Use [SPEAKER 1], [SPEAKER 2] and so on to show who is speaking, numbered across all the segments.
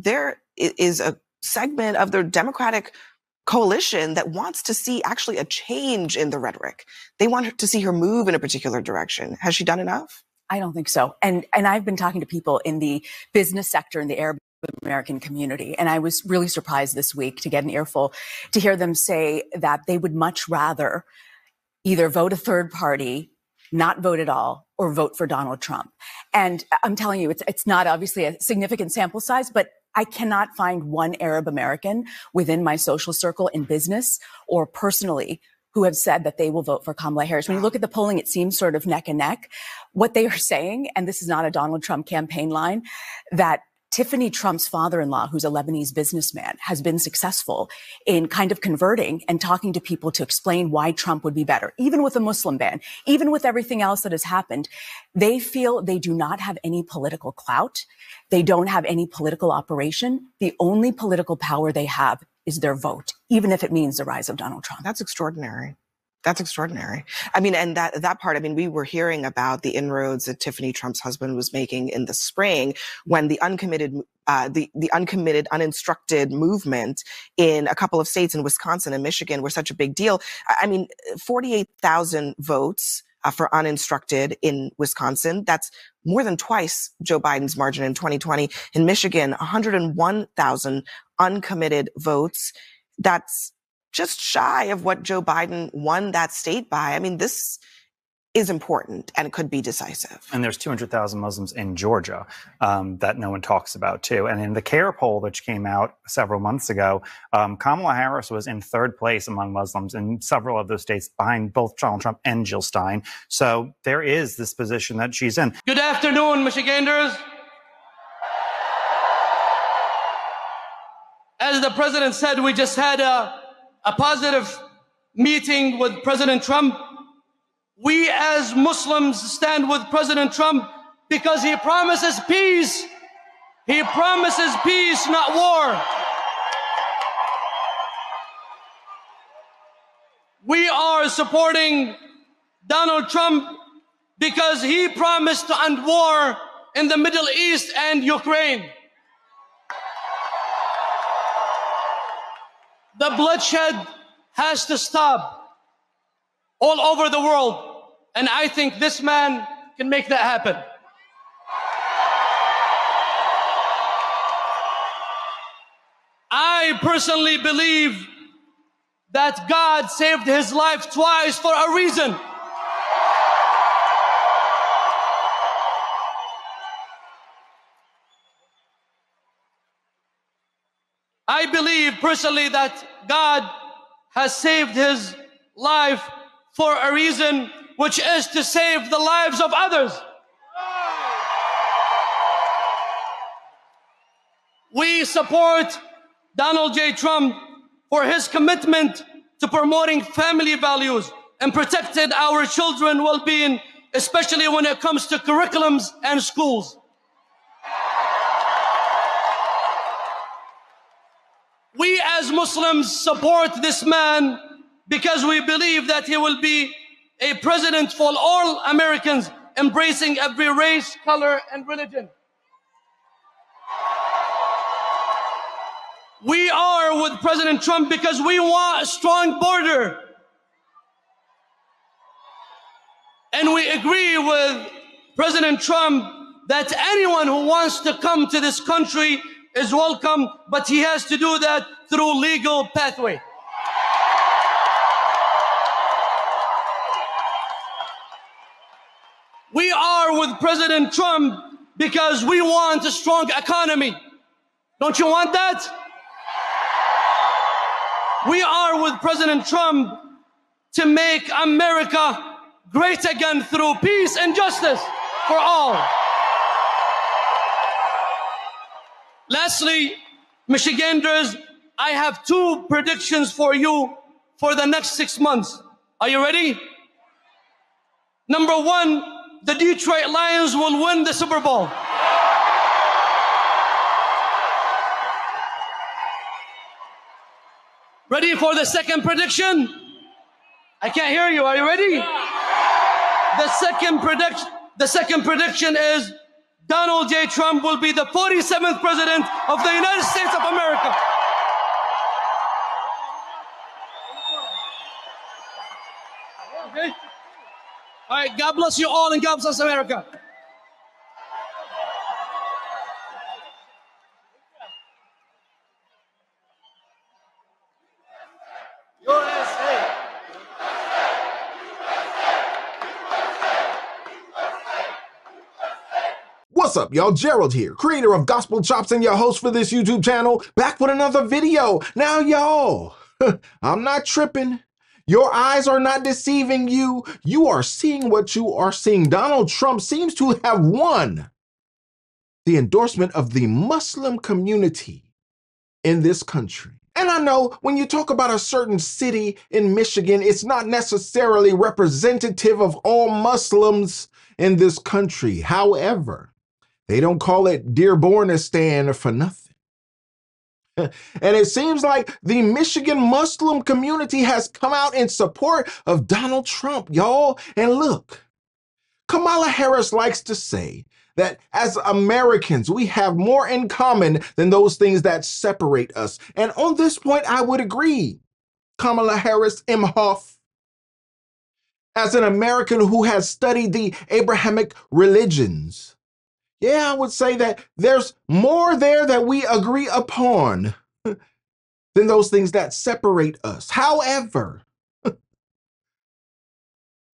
[SPEAKER 1] there is a segment of the Democratic coalition that wants to see actually a change in the rhetoric. They want to see her move in a particular direction. Has she done enough?
[SPEAKER 2] I don't think so. And I've been talking to people in the business sector in the Arab American community, and I was really surprised this week to get an earful to hear them say that they would much rather either vote a third party, not vote at all, or vote for Donald Trump. And I'm telling you, it's not obviously a significant sample size, but I cannot find one Arab American within my social circle in business or personally who have said that they will vote for Kamala Harris. When you look at the polling, it seems sort of neck and neck. What they are saying, and this is not a Donald Trump campaign line, that Tiffany Trump's father-in-law, who's a Lebanese businessman, has been successful in kind of converting and talking to people to explain why Trump would be better, even with a Muslim ban, even with everything else that has happened. They feel they do not have any political clout. They don't have any political operation. The only political power they have is their vote, even if it means the rise of Donald Trump.
[SPEAKER 1] That's extraordinary. That's extraordinary. I mean, and that part, I mean, we were hearing about the inroads that Tiffany Trump's husband was making in the spring when the uncommitted, uninstructed movement in a couple of states in Wisconsin and Michigan were such a big deal. I mean, 48,000 votes for uninstructed in Wisconsin. That's more than twice Joe Biden's margin in 2020. In Michigan, 101,000 uncommitted votes. That's just shy of what Joe Biden won that state by. I mean, this is important and it could be decisive.
[SPEAKER 3] And there's 200,000 Muslims in Georgia that no one talks about, too. And in the CARE poll, which came out several months ago, Kamala Harris was in third place among Muslims in several of those states, behind both Donald Trump and Jill Stein. So there is this position that she's in.
[SPEAKER 4] Good afternoon, Michiganders. As the president said, we just had a positive meeting with President Trump. We as Muslims stand with President Trump because he promises peace. He promises peace, not war. We are supporting Donald Trump because he promised to end war in the Middle East and Ukraine. The bloodshed has to stop all over the world. And I think this man can make that happen. I personally believe that God saved his life twice for a reason. I believe personally that God has saved his life for a reason, which is to save the lives of others. We support Donald J. Trump for his commitment to promoting family values and protecting our children's well-being, especially when it comes to curriculums and schools. We as Muslims support this man because we believe that he will be a president for all Americans, embracing every race, color, and religion. We are with President Trump because we want a strong border. And we agree with President Trump that anyone who wants to come to this country is welcome, but he has to do that through legal pathway. We are with President Trump because we want a strong economy. Don't you want that? We are with President Trump to make America great again through peace and justice for all. Lastly, Michiganders, I have two predictions for you for the next 6 months. Are you ready? Number one, the Detroit Lions will win the Super Bowl. Ready for the second prediction? I can't hear you. Are you ready? The second prediction is Donald J. Trump will be the 47th president of the United States of America. Okay? All right, God bless you all and God bless America. USA.
[SPEAKER 5] What's up, y'all? Gerald here, creator of Gospel Chops and your host for this YouTube channel, back with another video. Now, y'all, I'm not tripping. Your eyes are not deceiving you. You are seeing what you are seeing. Donald Trump seems to have won the endorsement of the Muslim community in this country. And I know when you talk about a certain city in Michigan, it's not necessarily representative of all Muslims in this country. However, they don't call it Dearbornistan for nothing. And it seems like the Michigan Muslim community has come out in support of Donald Trump, y'all. And look, Kamala Harris likes to say that as Americans, we have more in common than those things that separate us. And on this point, I would agree. Kamala Harris Imhoff, as an American who has studied the Abrahamic religions, yeah, I would say that there's more there that we agree upon than those things that separate us. However,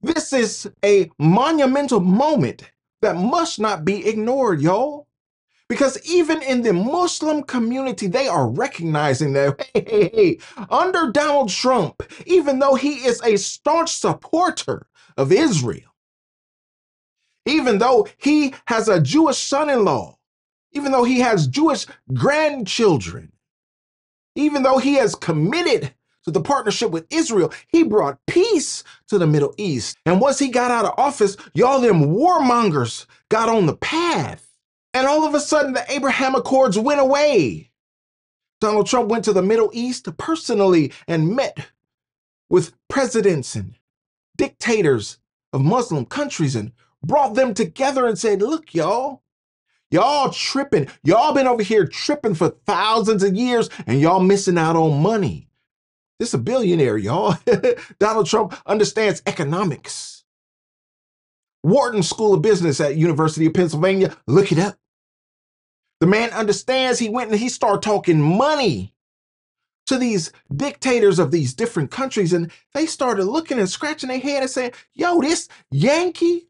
[SPEAKER 5] this is a monumental moment that must not be ignored, y'all. Because even in the Muslim community, they are recognizing that, hey, under Donald Trump, even though he is a staunch supporter of Israel, even though he has a Jewish son-in-law, even though he has Jewish grandchildren, even though he has committed to the partnership with Israel, he brought peace to the Middle East. And once he got out of office, y'all them warmongers got on the path. And all of a sudden, the Abraham Accords went away. Donald Trump went to the Middle East personally and met with presidents and dictators of Muslim countries and brought them together and said, look, y'all tripping. Y'all been over here tripping for thousands of years and y'all missing out on money. This is a billionaire, y'all. Donald Trump understands economics. Wharton School of Business at University of Pennsylvania, look it up. The man understands. He went and he started talking money to these dictators of these different countries, and they started looking and scratching their head and saying, yo, this Yankee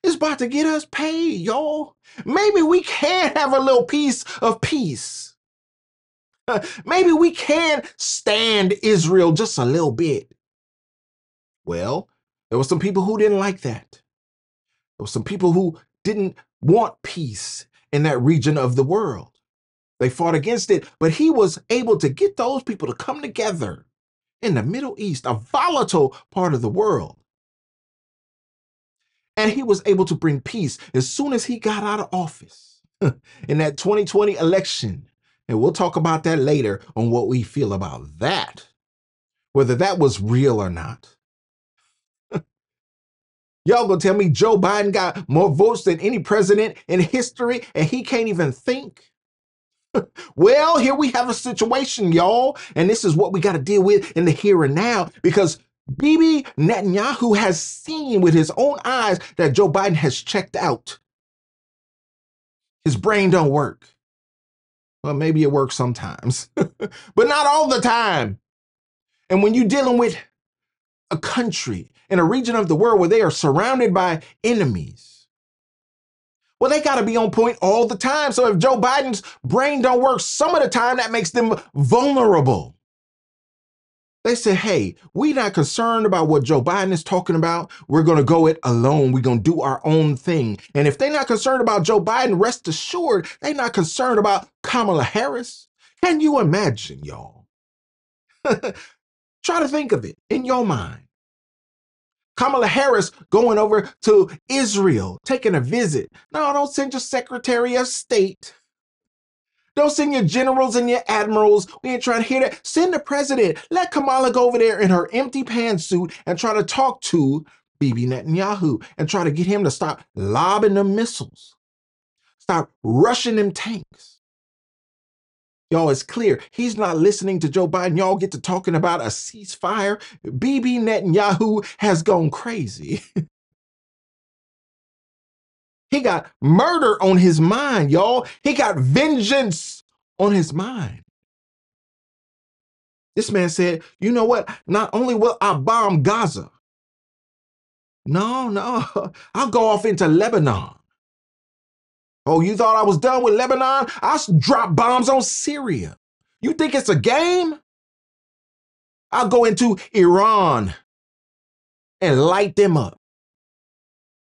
[SPEAKER 5] is about to get us paid, y'all. Maybe we can have a little piece of peace. Maybe we can stand Israel just a little bit. Well, there were some people who didn't like that. There were some people who didn't want peace in that region of the world. They fought against it, but he was able to get those people to come together in the Middle East, a volatile part of the world. And he was able to bring peace as soon as he got out of office in that 2020 election. And we'll talk about that later on what we feel about that, whether that was real or not. Y'all gonna tell me Joe Biden got more votes than any president in history and he can't even think? Well, here we have a situation, y'all, and this is what we got to deal with in the here and now, because Bibi Netanyahu has seen with his own eyes that Joe Biden has checked out. His brain don't work. Well, maybe it works sometimes, but not all the time. And when you're dealing with a country in a region of the world where they are surrounded by enemies, well, they got to be on point all the time. So if Joe Biden's brain don't work some of the time, that makes them vulnerable. They say, hey, we're not concerned about what Joe Biden is talking about. We're going to go it alone. We're going to do our own thing. And if they're not concerned about Joe Biden, rest assured, they're not concerned about Kamala Harris. Can you imagine, y'all? Try to think of it in your mind. Kamala Harris going over to Israel, taking a visit. No, don't send your Secretary of State. Don't send your generals and your admirals. We ain't trying to hear that. Send the president. Let Kamala go over there in her empty pantsuit and try to talk to Bibi Netanyahu and try to get him to stop lobbing the missiles. Stop rushing them tanks. Y'all, it's clear he's not listening to Joe Biden. Y'all get to talking about a ceasefire. Bibi Netanyahu has gone crazy. He got murder on his mind, y'all. He got vengeance on his mind. This man said, you know what? Not only will I bomb Gaza, no, I'll go off into Lebanon. Oh, you thought I was done with Lebanon? I'll drop bombs on Syria. You think it's a game? I'll go into Iran and light them up.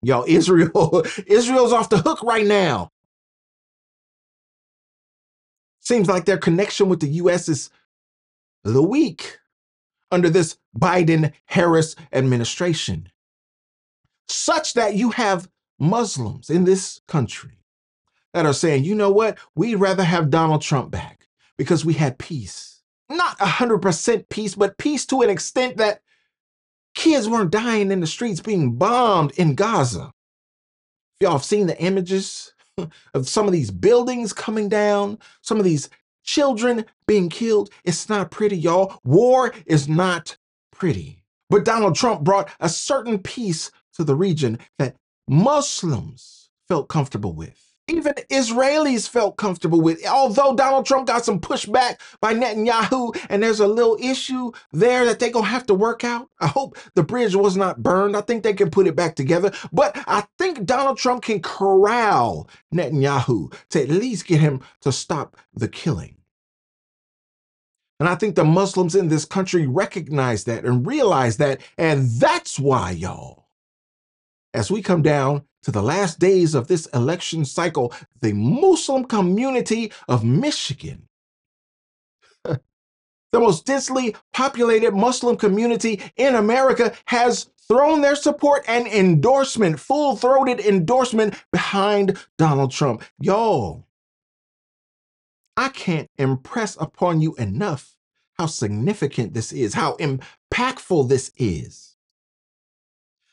[SPEAKER 5] Y'all, Israel's off the hook right now. Seems like their connection with the U.S. is a little weak under this Biden-Harris administration, such that you have Muslims in this country that are saying, you know what, we'd rather have Donald Trump back because we had peace. Not 100% peace, but peace to an extent that kids weren't dying in the streets being bombed in Gaza. If y'all have seen the images of some of these buildings coming down, some of these children being killed, it's not pretty, y'all. War is not pretty. But Donald Trump brought a certain peace to the region that Muslims felt comfortable with. Even Israelis felt comfortable with, although Donald Trump got some pushback by Netanyahu, and there's a little issue there that they're going to have to work out. I hope the bridge was not burned. I think they can put it back together. But I think Donald Trump can corral Netanyahu to at least get him to stop the killing. And I think the Muslims in this country recognize that and realize that. And that's why, y'all, as we come down to the last days of this election cycle, the Muslim community of Michigan, the most densely populated Muslim community in America, has thrown their support and endorsement, full-throated endorsement behind Donald Trump. Y'all, I can't impress upon you enough how significant this is, how impactful this is,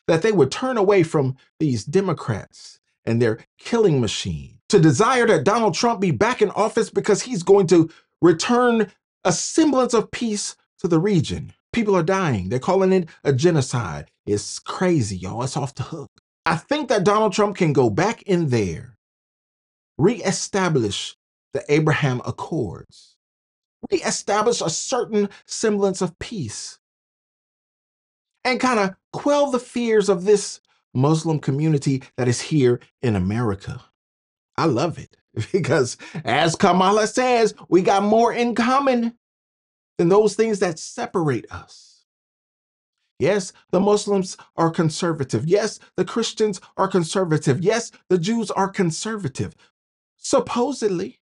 [SPEAKER 5] that they would turn away from these Democrats and their killing machine to desire that Donald Trump be back in office because he's going to return a semblance of peace to the region. People are dying. They're calling it a genocide. It's crazy, y'all. It's off the hook. I think that Donald Trump can go back in there, reestablish the Abraham Accords, reestablish a certain semblance of peace, and kind of quell the fears of this Muslim community that is here in America. I love it because, as Kamala says, we got more in common than those things that separate us. Yes, the Muslims are conservative. Yes, the Christians are conservative. Yes, the Jews are conservative. Supposedly.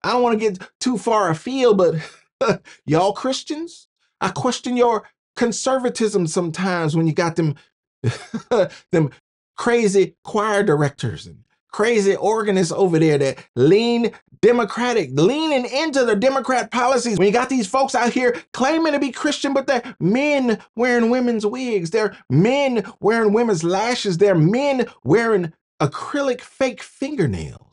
[SPEAKER 5] I don't want to get too far afield, but y'all Christians, I question your conservatism sometimes when you got them, them crazy choir directors and crazy organists over there that lean Democratic, leaning into the Democrat policies. When you got these folks out here claiming to be Christian, but they're men wearing women's wigs, they're men wearing women's lashes, they're men wearing acrylic fake fingernails.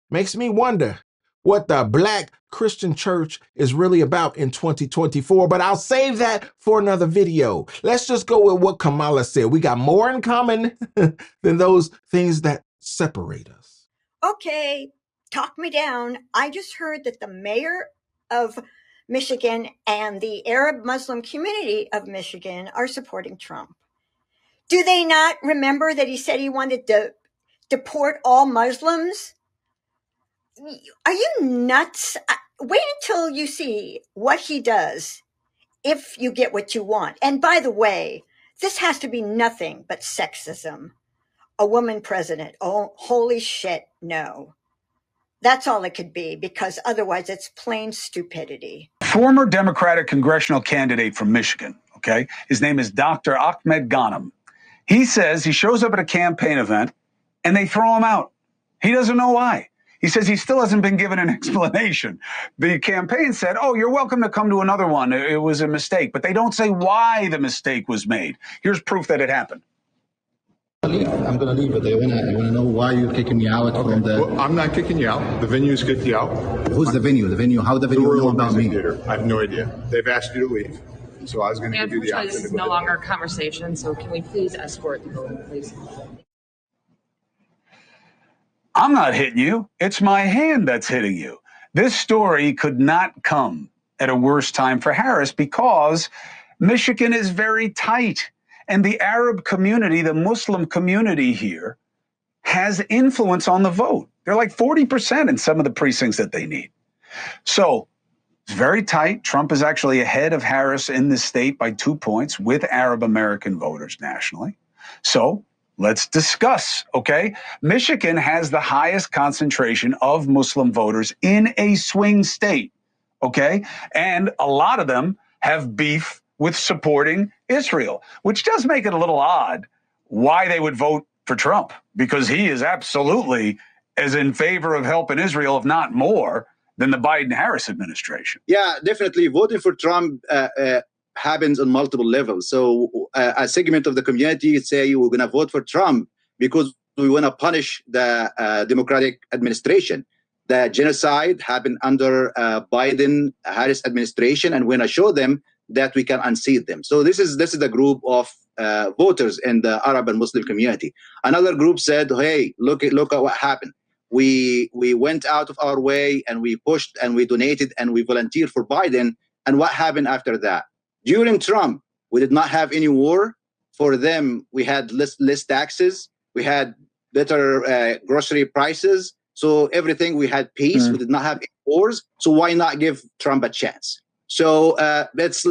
[SPEAKER 5] Makes me wonder what the Black Christian church is really about in 2024, but I'll save that for another video. Let's just go with what Kamala said. We got more in common than those things that separate us.
[SPEAKER 6] Okay, talk me down. I just heard that the mayor of Michigan and the Arab Muslim community of Michigan are supporting Trump. Do they not remember that he said he wanted to deport all Muslims? Are you nuts? Wait until you see what he does if you get what you want. And by the way, this has to be nothing but sexism. A woman president. Oh, holy shit, no. That's all it could be, because otherwise it's plain stupidity.
[SPEAKER 7] Former Democratic congressional candidate from Michigan, okay? His name is Dr. Ahmed Ghanem. He says he shows up at a campaign event and they throw him out. He doesn't know why. He says he still hasn't been given an explanation. The campaign said, oh, you're welcome to come to another one. It was a mistake. But they don't say why the mistake was made. Here's proof that it happened.
[SPEAKER 8] I'm gonna leave, but I wanna know why you're kicking me out from the.
[SPEAKER 5] Well, I'm not kicking you out. The venue's kicked you out.
[SPEAKER 8] Who's the venue? The venue? How the venue know about me?
[SPEAKER 5] Theater. I have no idea. They've asked you to leave, so I was going to give you the option.
[SPEAKER 9] This is no longer a conversation. So can we please escort the voting, please?
[SPEAKER 7] I'm not hitting you. It's my hand that's hitting you. This story could not come at a worse time for Harris because Michigan is very tight. And the Arab community, the Muslim community here, has influence on the vote. They're like 40% in some of the precincts that they need. So it's very tight. Trump is actually ahead of Harris in this state by 2 points with Arab American voters nationally. So let's discuss, okay? Michigan has the highest concentration of Muslim voters in a swing state, okay? And a lot of them have beef with supporting Israel, which does make it a little odd why they would vote for Trump, because he is absolutely as in favor of helping Israel, if not more, than the Biden-Harris administration.
[SPEAKER 8] Yeah, definitely. Voting for Trump happens on multiple levels. So a segment of the community say we're going to vote for Trump because we want to punish the Democratic administration. The genocide happened under Biden-Harris administration, and we're going to show them that we can unseat them. So this is the group of voters in the Arab and Muslim community. Another group said, "Hey, look at what happened. We went out of our way and we pushed and we donated and we volunteered for Biden. And what happened after that? During Trump, we did not have any war. For them, we had less taxes. We had better grocery prices. So everything, we had peace. We did not have wars. So why not give Trump a chance?" So it's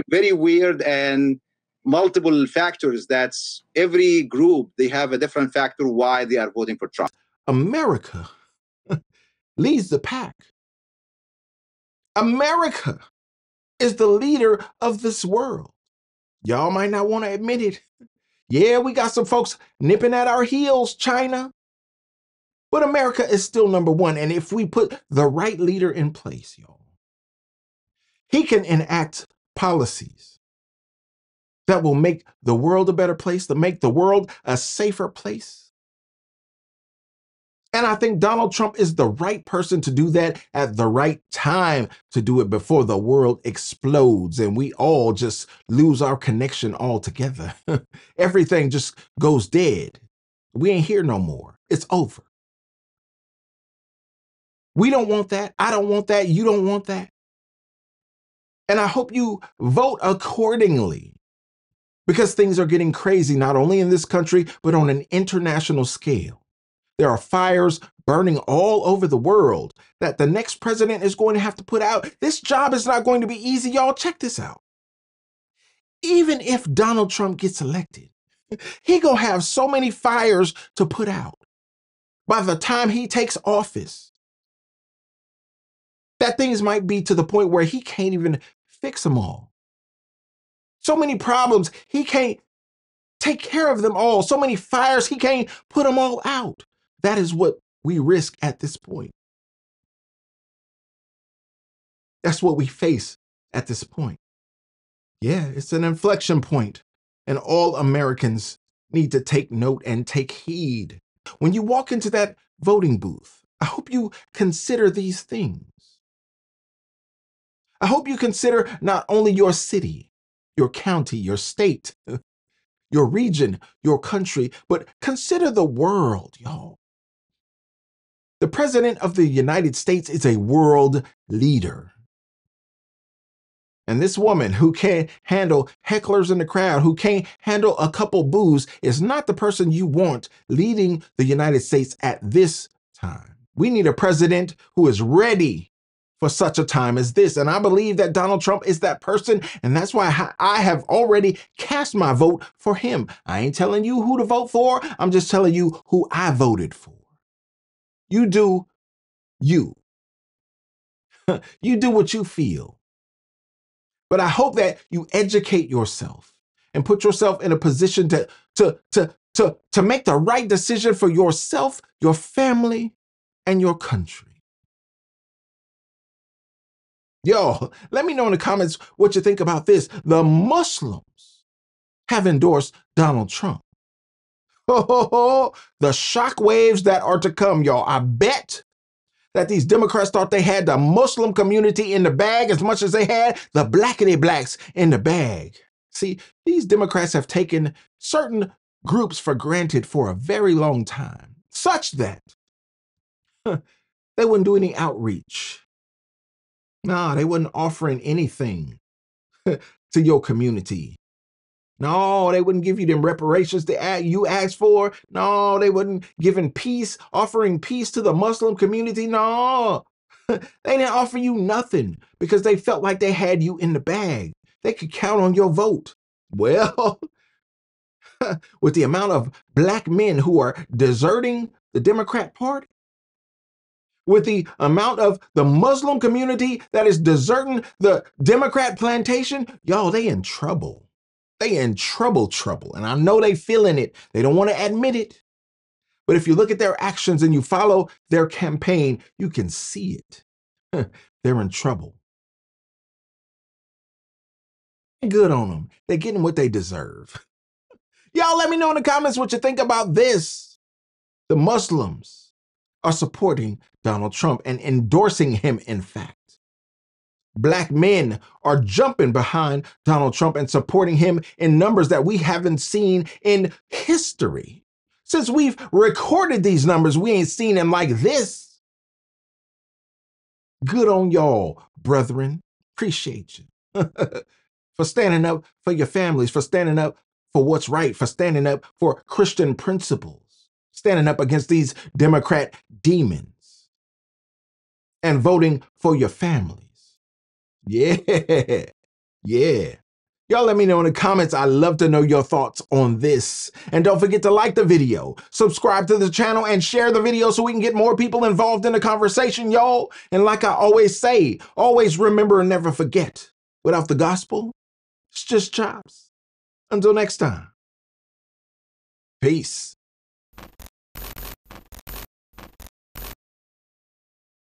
[SPEAKER 8] very weird and multiple factors. That's every group, they have a different factor why they are voting for Trump.
[SPEAKER 5] America leads the pack. America is the leader of this world. Y'all might not want to admit it. Yeah, we got some folks nipping at our heels, China. But America is still number one. And if we put the right leader in place, y'all, he can enact policies that will make the world a better place, to make the world a safer place. And I think Donald Trump is the right person to do that at the right time, to do it before the world explodes and we all just lose our connection altogether. Everything just goes dead. We ain't here no more. It's over. We don't want that. I don't want that. You don't want that. And I hope you vote accordingly, because things are getting crazy, not only in this country, but on an international scale. There are fires burning all over the world that the next president is going to have to put out. This job is not going to be easy, y'all. Check this out. Even if Donald Trump gets elected, he gonna have so many fires to put out by the time he takes office that things might be to the point where he can't even fix them all. So many problems, he can't take care of them all. So many fires, he can't put them all out. That is what we risk at this point. That's what we face at this point. Yeah, it's an inflection point, and all Americans need to take note and take heed. When you walk into that voting booth, I hope you consider these things. I hope you consider not only your city, your county, your state, your region, your country, but consider the world, y'all. The President of the United States is a world leader. And this woman who can't handle hecklers in the crowd, who can't handle a couple boos, is not the person you want leading the United States at this time. We need a president who is ready for such a time as this. And I believe that Donald Trump is that person. And that's why I have already cast my vote for him. I ain't telling you who to vote for. I'm just telling you who I voted for. You do you. You do what you feel. But I hope that you educate yourself and put yourself in a position to make the right decision for yourself, your family, and your country. Yo, let me know in the comments what you think about this. The Muslims have endorsed Donald Trump. The shock waves that are to come, y'all. I bet that these Democrats thought they had the Muslim community in the bag as much as they had the blackity blacks in the bag. See, these Democrats have taken certain groups for granted for a very long time, such that they wouldn't do any outreach. No, they wasn't offering anything to your community. No, they wouldn't give you them reparations that you asked for. No, they wouldn't giving peace, offering peace to the Muslim community. No, they didn't offer you nothing because they felt like they had you in the bag. They could count on your vote. Well, with the amount of black men who are deserting the Democrat Party, with the amount of the Muslim community that is deserting the Democrat plantation, y'all, they in trouble. They in trouble. And I know they feeling it. They don't want to admit it. But if you look at their actions and you follow their campaign, you can see it. They're in trouble. Good on them. They're getting what they deserve. Y'all let me know in the comments what you think about this. The Muslims are supporting Donald Trump and endorsing him, in fact. Black men are jumping behind Donald Trump and supporting him in numbers that we haven't seen in history. Since we've recorded these numbers, we ain't seen them like this. Good on y'all, brethren. Appreciate you for standing up for your families, for standing up for what's right, for standing up for Christian principles, standing up against these Democrat demons, and voting for your families. Yeah. Y'all let me know in the comments. I'd love to know your thoughts on this. And don't forget to like the video, subscribe to the channel, and share the video so we can get more people involved in the conversation, y'all. And like I always say, always remember and never forget, without the gospel, it's just chops. Until next time, peace.